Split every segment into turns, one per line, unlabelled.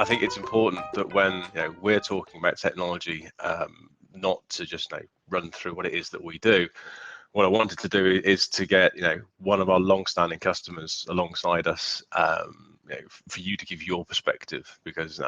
I think it's important that when we're talking about technology, not to just run through what it is that we do. What I wanted to do is to get one of our long-standing customers alongside us, for you to give your perspective, because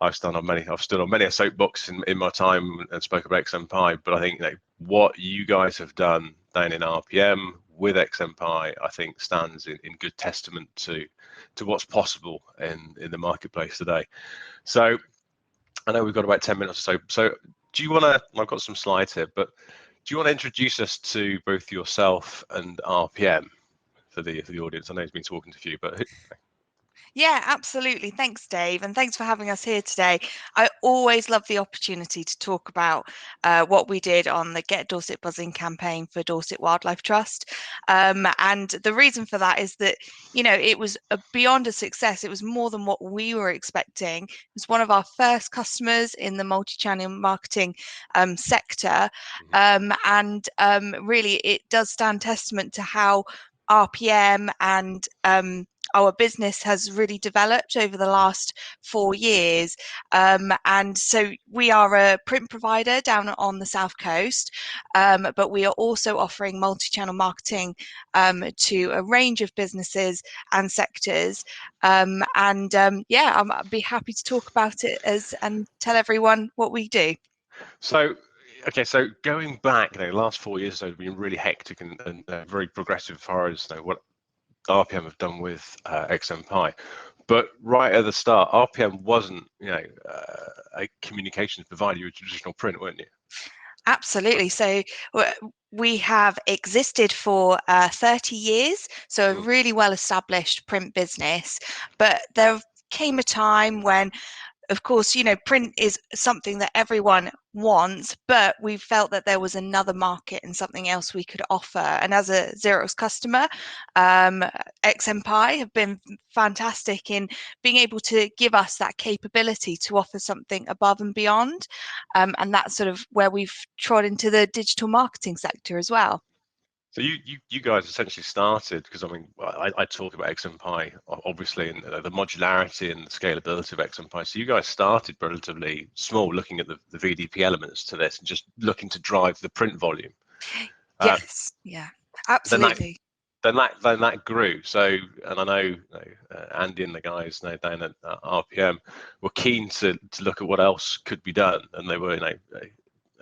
I've stood on many a soapbox in my time and spoke about XMPie, but I think what you guys have done down in RPM with XMPie, I think stands in good testament to what's possible in the marketplace today. So I know we've got about 10 minutes or so. So do you want to? I've got some slides here, but do you want to introduce us to both yourself and RPM for the audience? I know he's been talking to a few, but
Yeah, absolutely. Thanks, Dave, and thanks for having us here today. I always love the opportunity to talk about what we did on the Get Dorset Buzzing campaign for Dorset Wildlife Trust. And the reason for that is that, it was beyond a success. It was more than what we were expecting. It was one of our first customers in the multi-channel marketing sector. And really, it does stand testament to how RPM and our business has really developed over the last 4 years. And so we are a print provider down on the South Coast, but we are also offering multi-channel marketing to a range of businesses and sectors. Yeah, I'd be happy to talk about it and tell everyone what we do.
So, okay, so going back, last 4 years or so have been really hectic and very progressive as far as what RPM have done with XMPie. But right at the start, RPM wasn't, a communications provider. You were traditional print, weren't you?
Absolutely. So we have existed for 30 years, so a really well-established print business. But there came a time when, of course, print is something that everyone wants, but we felt that there was another market and something else we could offer. And as a Xerox customer, XMPie have been fantastic in being able to give us that capability to offer something above and beyond. And that's sort of where we've trod into the digital marketing sector as well.
So you guys essentially started, because I talk about XMPie obviously, and the modularity and the scalability of XMPie. So you guys started relatively small, looking at the VDP elements to this, and just looking to drive the print volume.
Yes, yeah, absolutely.
Then that grew. So, and I know Andy and the guys down at RPM were keen to look at what else could be done, and they were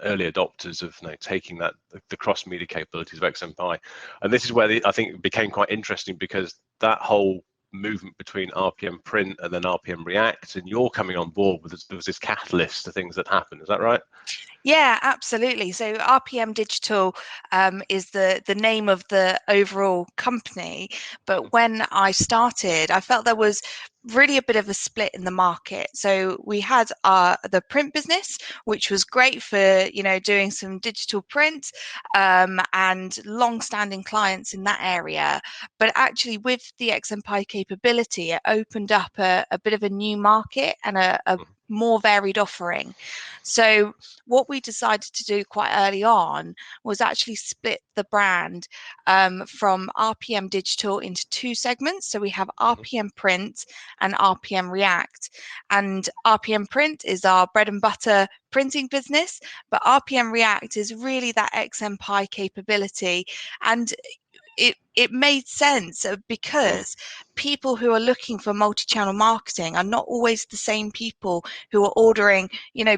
early adopters of taking the cross media capabilities of XMPie. And this is where I think it became quite interesting, because that whole movement between RPM print and then RPM React, and you're coming on board with there was this catalyst to things that happened. Is that right?
Yeah, absolutely. So RPM Digital is the name of the overall company. But when I started, I felt there was really a bit of a split in the market. So we had the print business, which was great for doing some digital print and long-standing clients in that area. But actually, with the XMPie capability, it opened up a bit of a new market and a more varied offering. So what we decided to do quite early on was actually split the brand from RPM Digital into 2 segments. So we have RPM Print and RPM React. And RPM Print is our bread and butter printing business, but RPM React is really that XMPie capability. And it made sense because people who are looking for multi-channel marketing are not always the same people who are ordering,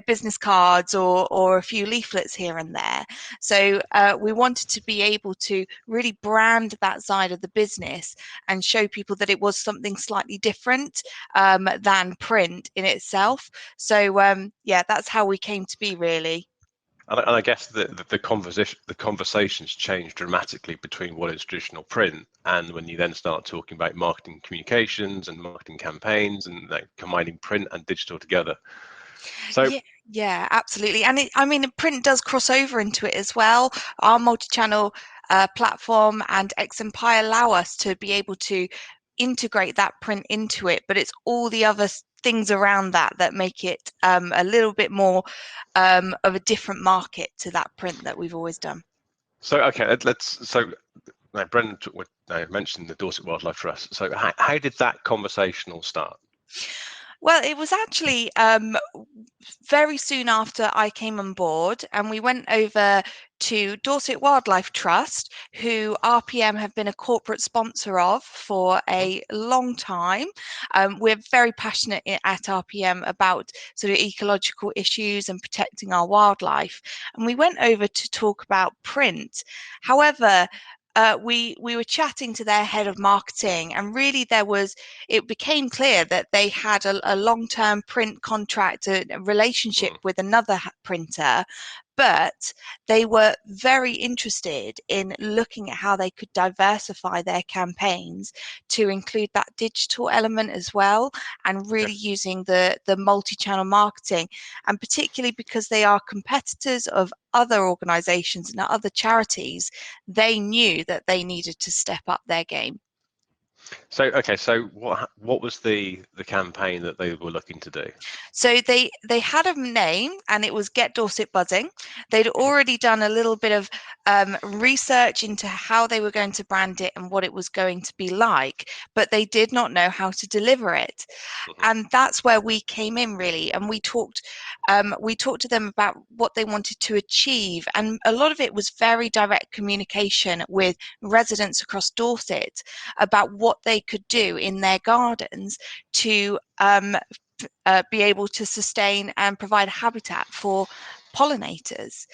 business cards or a few leaflets here and there. So we wanted to be able to really brand that side of the business and show people that it was something slightly different than print in itself. So yeah, that's how we came to be, really.
And I guess the conversations change dramatically between what is traditional print and when you then start talking about marketing communications and marketing campaigns and combining print and digital together. So
yeah, absolutely. And print does cross over into it as well. Our multi-channel platform and XMPie allow us to be able to integrate that print into it, but it's all the other things around that make it a little bit more of a different market to that print that we've always done.
So okay, Brendan mentioned the Dorset Wildlife Trust. So how did that conversation all start?
Well, it was actually very soon after I came on board, and we went over to Dorset Wildlife Trust, who RPM have been a corporate sponsor of for a long time. We're very passionate at RPM about sort of ecological issues and protecting our wildlife. And we went over to talk about print. However, we were chatting to their head of marketing, and really it became clear that they had a long-term print contract, a relationship with another printer, but they were very interested in looking at how they could diversify their campaigns to include that digital element as well, and really using the multi-channel marketing, and particularly because they are competitors of other organizations and other charities, they knew that they needed to step up their game.
So what was the campaign that they were looking to do?
So they had a name, and it was Get Dorset Buzzing. They'd already done a little bit of research into how they were going to brand it and what it was going to be like, but they did not know how to deliver it. And that's where we came in, really, and we talked to them about what they wanted to achieve, and a lot of it was very direct communication with residents across Dorset about what they could do in their gardens to be able to sustain and provide habitat for pollinators.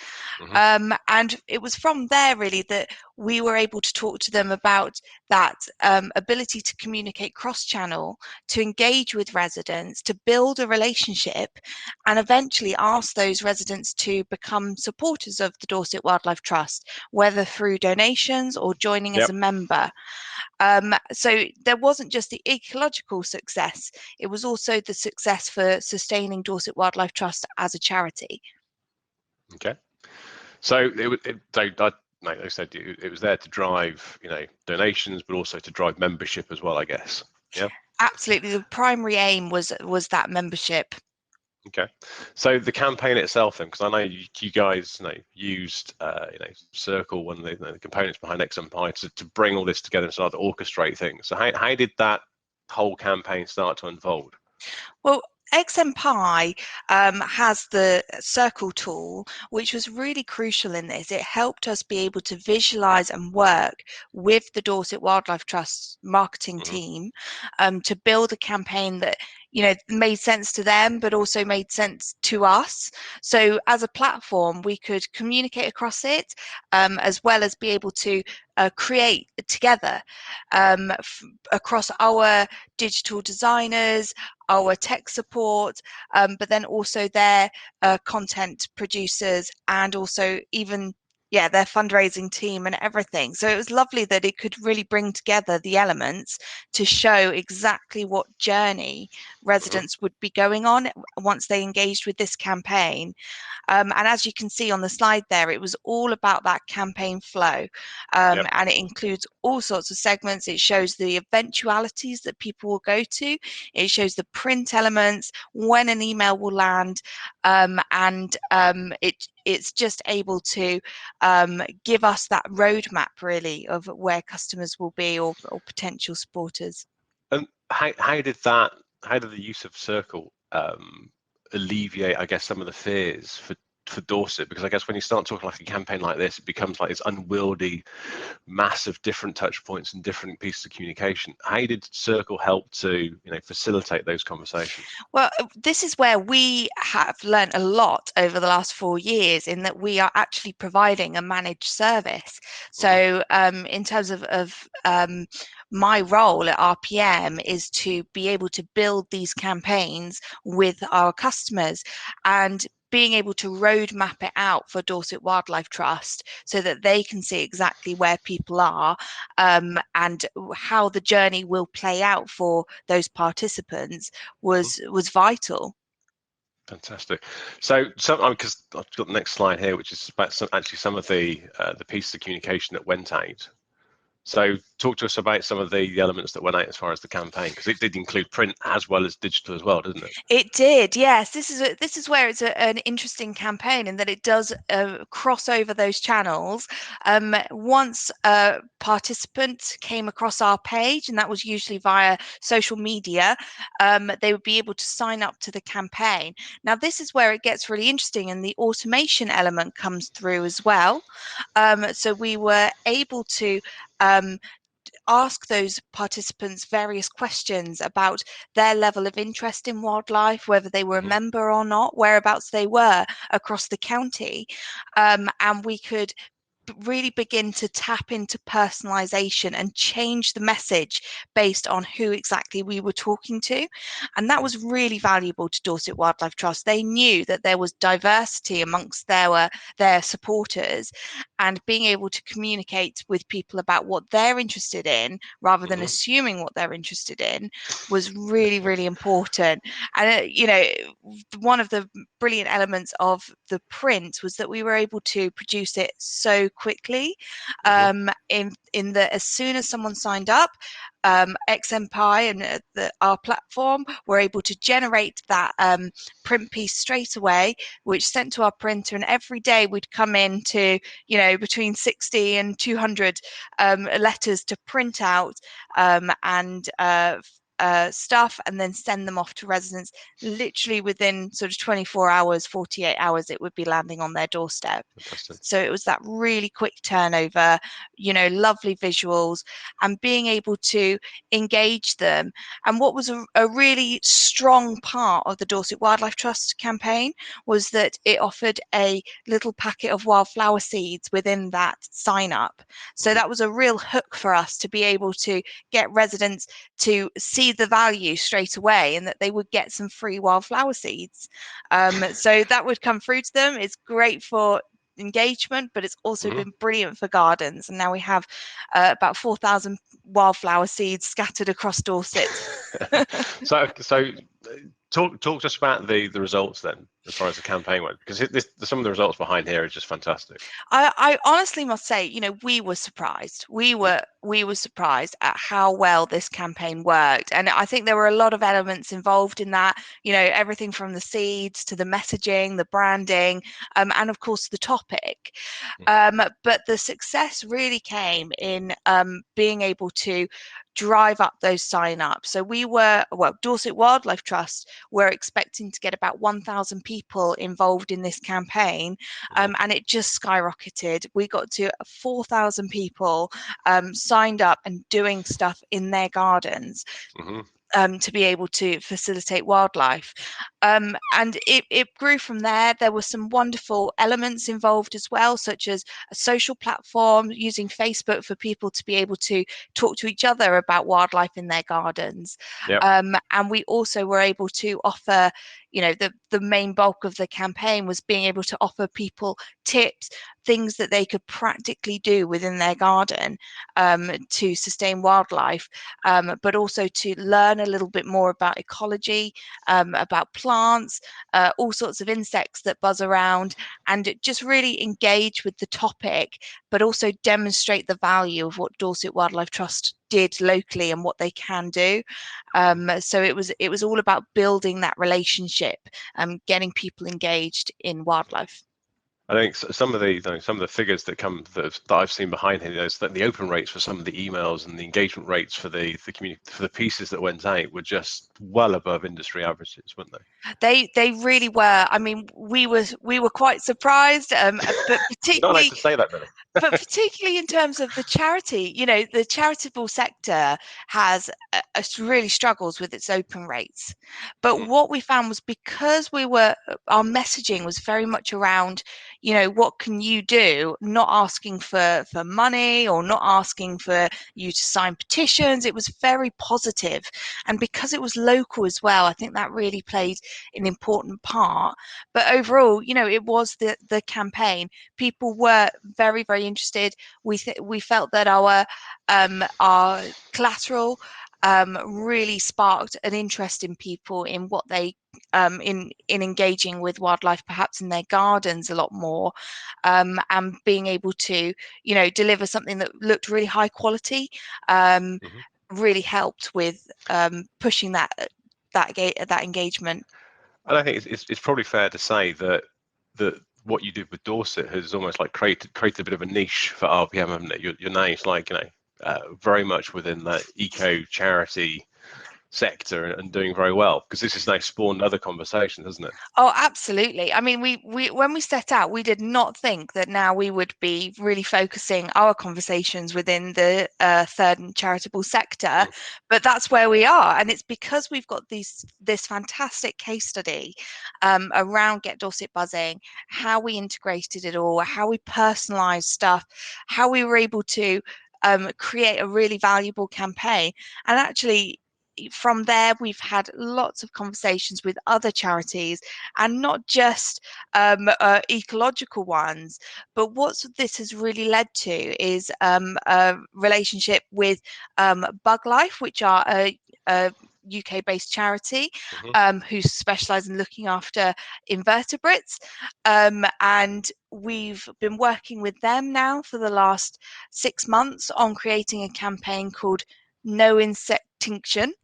And it was from there really that we were able to talk to them about that ability to communicate cross-channel, to engage with residents, to build a relationship, and eventually ask those residents to become supporters of the Dorset Wildlife Trust, whether through donations or joining as a member. So there wasn't just the ecological success, it was also the success for sustaining Dorset Wildlife Trust as a charity.
Okay. So like I said, it was there to drive, donations, but also to drive membership as well, I guess. Yeah.
Absolutely, the primary aim was that membership.
Okay. So the campaign itself, then, because I know you guys, used, Circle, one of the components behind XMPie, to bring all this together and start to orchestrate things. So how did that whole campaign start to unfold?
Well, XMPie has the circle tool, which was really crucial in this. It helped us be able to visualize and work with the Dorset Wildlife Trust marketing team to build a campaign that made sense to them, but also made sense to us. So as a platform, we could communicate across it, as well as be able to create together across our digital designers, our tech support, but then also their content producers, and also even their fundraising team and everything. So it was lovely that it could really bring together the elements to show exactly what journey residents would be going on once they engaged with this campaign. And as you can see on the slide there, it was all about that campaign flow. And it includes all sorts of segments. It shows the eventualities that people will go to. It shows the print elements, when an email will land, it's just able to give us that roadmap really of where customers will be, or potential supporters.
And how did the use of Circle alleviate, I guess, some of the fears for Dorset? Because I guess when you start talking like a campaign like this, it becomes like this unwieldy mass of different touch points and different pieces of communication. How did Circle help to facilitate those conversations?
Well, this is where we have learned a lot over the last 4 years, in that we are actually providing a managed service. So in terms of my role at RPM is to be able to build these campaigns with our customers, and being able to roadmap it out for Dorset Wildlife Trust so that they can see exactly where people are, and how the journey will play out for those participants was vital.
Fantastic. So, because I've got the next slide here, which is about some of the pieces of communication that went out. So talk to us about some of the elements that went out as far as the campaign, because it did include print as well as digital as well, didn't it?
It did, yes. This is where it's an interesting campaign in that it does cross over those channels. Once a participant came across our page, and that was usually via social media, they would be able to sign up to the campaign. Now, this is where it gets really interesting, and the automation element comes through as well. So we were able to ask those participants various questions about their level of interest in wildlife, whether they were a member or not, whereabouts they were across the county, and we could really begin to tap into personalization and change the message based on who exactly we were talking to. And that was really valuable to Dorset Wildlife Trust. They knew that there was diversity amongst their supporters, and being able to communicate with people about what they're interested in rather than assuming what they're interested in was really, really important. And one of the brilliant elements of the print was that we were able to produce it so quickly, in that as soon as someone signed up, XMPie and our platform were able to generate that print piece straight away, which sent to our printer, and every day we'd come in to between 60 and 200 letters to print out, and stuff, and then send them off to residents. Literally within sort of 24 hours, 48 hours, it would be landing on their doorstep.
Fantastic.
So it was that really quick turnover, lovely visuals, and being able to engage them. And what was a really strong part of the Dorset Wildlife Trust campaign was that it offered a little packet of wildflower seeds within that sign up. So that was a real hook for us to be able to get residents to see the value straight away, and that they would get some free wildflower seeds. So that would come through to them. It's great for engagement, but it's also been brilliant for gardens, and now we have about 4,000 wildflower seeds scattered across Dorset.
So talk to us about the results then, as far as the campaign went, because some of the results behind here are just fantastic.
I honestly must say, we were surprised. We were surprised at how well this campaign worked, and I think there were a lot of elements involved in that. Everything from the seeds to the messaging, the branding, and of course the topic. But the success really came in being able to drive up those sign-ups. So Dorset Wildlife Trust were expecting to get about 1,000 people involved in this campaign, and it just skyrocketed. We got to 4,000 people signed up and doing stuff in their gardens. To be able to facilitate wildlife. And it grew from there. There were some wonderful elements involved as well, such as a social platform, using Facebook for people to be able to talk to each other about wildlife in their gardens. And we also were able to offer, the main bulk of the campaign was being able to offer people tips, things that they could practically do within their garden to sustain wildlife, but also to learn a little bit more about ecology, about plants, all sorts of insects that buzz around, and just really engage with the topic, but also demonstrate the value of what Dorset Wildlife Trust did locally and what they can do. So it was all about building that relationship, getting people engaged in wildlife.
I think some of the figures that I've seen behind here is that the open rates for some of the emails and the engagement rates for the community for the pieces that went out were just well above industry averages, weren't they?
They really were. I mean, we were quite surprised, but particularly
you don't like to say that, Millie.
But particularly in terms of the charity, the charitable sector has really struggles with its open rates. But what we found was, because our messaging was very much around, what can you do? Not asking for money, or not asking for you to sign petitions. It was very positive. And because it was local as well, I think that really played an important part. But overall, it was the campaign. People were very, very interested. We felt that our collateral really sparked an interest in people in what they in engaging with wildlife, perhaps in their gardens a lot more, and being able to, you know, deliver something that looked really high quality, really helped with pushing that engagement.
And I think it's probably fair to say that what you did with Dorset has almost like created a bit of a niche for RPM, haven't it? Your name's like, you know, very much within that eco charity sector and doing very well, because this has now spawned other conversations, hasn't it?
Oh, absolutely. I mean, we when we set out, we did not think that now we would be really focusing our conversations within the third and charitable sector, but that's where we are, and it's because we've got this fantastic case study around Get Dorset Buzzing, how we integrated it all, how we personalised stuff, how we were able to create a really valuable campaign, and actually from there, we've had lots of conversations with other charities, and not just ecological ones. But what this has really led to is a relationship with Bug Life, which are a UK-based charity who specialise in looking after invertebrates, and we've been working with them now for the last 6 months on creating a campaign called No Insectinction.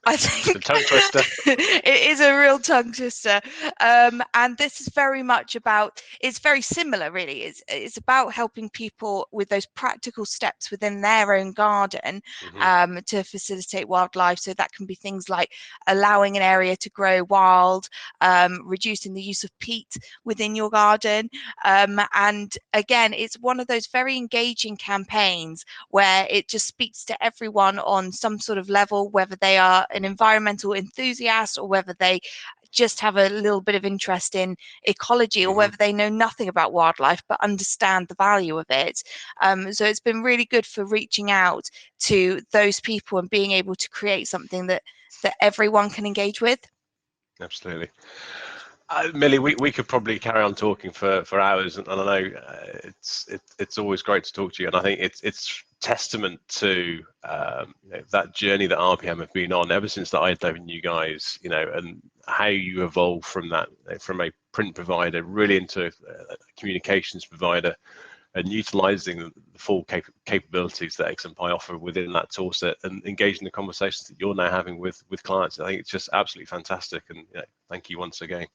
I think
It's a tongue twister.
it is a real tongue twister, and this is very much about. It's very similar, really. It's about helping people with those practical steps within their own garden to facilitate wildlife. So that can be things like allowing an area to grow wild, reducing the use of peat within your garden, and again, it's one of those very engaging campaigns where it just speaks to everyone on some sort of level, whether they are an environmental enthusiast or whether they just have a little bit of interest in ecology, or whether they know nothing about wildlife but understand the value of it. So it's been really good for reaching out to those people and being able to create something that everyone can engage with.
Absolutely. Millie, we could probably carry on talking for hours, and I know it's always great to talk to you, and I think it's testament to you know, that journey that RPM have been on ever since that I'd known you guys, you know, and how you evolved from that, from a print provider really into a communications provider, and utilizing the full capabilities that XMPie offer within that toolset, and engaging the conversations that you're now having with clients. I think it's just absolutely fantastic, and you know, thank you once again.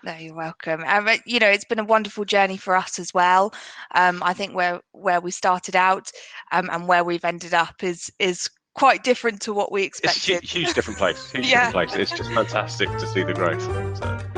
No, you're welcome. You know, it's been a wonderful journey for us as well. I think where we started out and where we've ended up is quite different to what we expected.
It's huge different place. Huge
Yeah.
different place. It's just fantastic to see the growth. So.